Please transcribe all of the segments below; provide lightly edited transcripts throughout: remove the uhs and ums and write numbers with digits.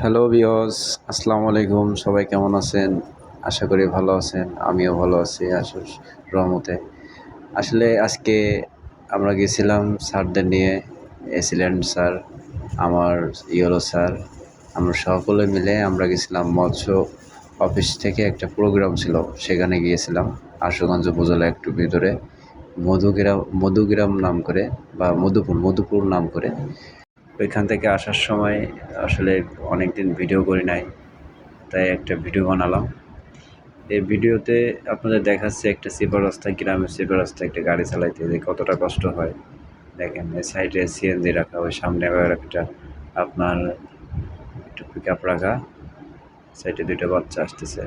Hello viewers, আসসালামু আলাইকুম। সবাই কেমন আছেন? আশা করি ভালো আছেন। আমিও ভালো আছি আল্লাহর রহমতে। আসলে আজকে আমরা গেছিলাম স্যারদের নিয়ে, এসিল্যান্ড স্যার, আমার ইয়েলো স্যার, আমরা সকলে মিলে আমরা গেছিলাম মৎস্য অফিস থেকে একটা প্রোগ্রাম ছিল, সেখানে গিয়েছিলাম। আশুগঞ্জ উপজেলা একটু ভিতরে মধুগ্রাম নাম করে, বা মধুপুর নাম করে। ওইখান থেকে আসার সময় আসলে অনেক দিন ভিডিও করি নাই, তাই একটা ভিডিও বানালাম। এই ভিডিওতে আপনাদের দেখাচ্ছে একটা সিপার রাস্তা, গ্রামের সিপার রাস্তায় একটা গাড়ি চালাইতে যে কতটা কষ্ট হয়। দেখেন এই সাইডে সিএনজি রাখা, ওই সামনে আবার একটা আপনার একটু পিক আপ রাখা, সাইডে দুইটা বাচ্চা আসতেছে।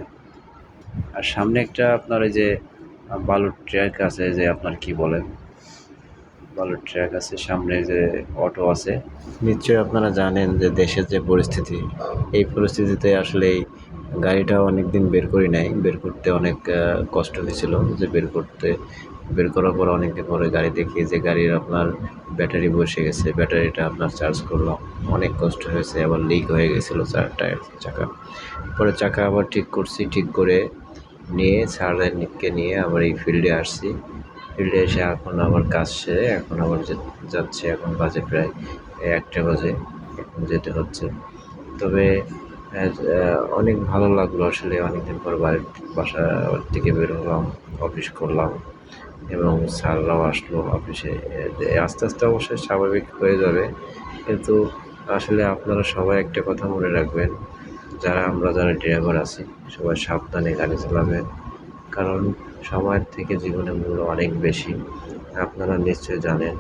আর সামনে একটা আপনার ওই যে বালুর ট্রাক আছে, যে আপনার কি বলেন, বালুর ট্রাক আছে, সামনে যে অটো আছে। নিশ্চয়ই আপনারা জানেন যে দেশের যে পরিস্থিতি, এই পরিস্থিতিতে আসলে এই গাড়িটা অনেক দিন বের করি নাই, বের করতে অনেক কষ্ট হয়েছিল। যে বের করার পর অনেক দিন পরে গাড়ি দেখি যে গাড়ির আপনার ব্যাটারি বসে গেছে। ব্যাটারিটা আপনার চার্জ করলাম, অনেক কষ্ট হয়েছে। আবার লিক হয়ে গেছিলো টায়ার, চাকা। পরে চাকা আবার ঠিক করছি, ঠিক করে নিয়ে স্যারকে নিয়ে আবার এই ফিল্ডে আসছি। ফিল্ডে এসে এখন আবার কাজ সেরে এখন আবার যাচ্ছে। এখন বাজে প্রায় 1টা বাজে, এখন যেতে হচ্ছে। তবে অনেক ভালো লাগলো আসলে, অনেকদিন পর বাসা থেকে বের হলাম, অফিস করলাম এবং স্যাররাও আসলো অফিসে। আস্তে আস্তে অবশ্যই স্বাভাবিক হয়ে যাবে, কিন্তু আসলে আপনারা সবাই একটা কথা মনে রাখবেন, যারা ড্রাইভার আছি সবাই সাবধানে গাড়ি চালাবেন, কারণ সময়ের থেকে জীবনের মূল্য অনেক বেশি। আপনারা নিশ্চয়ই জানেন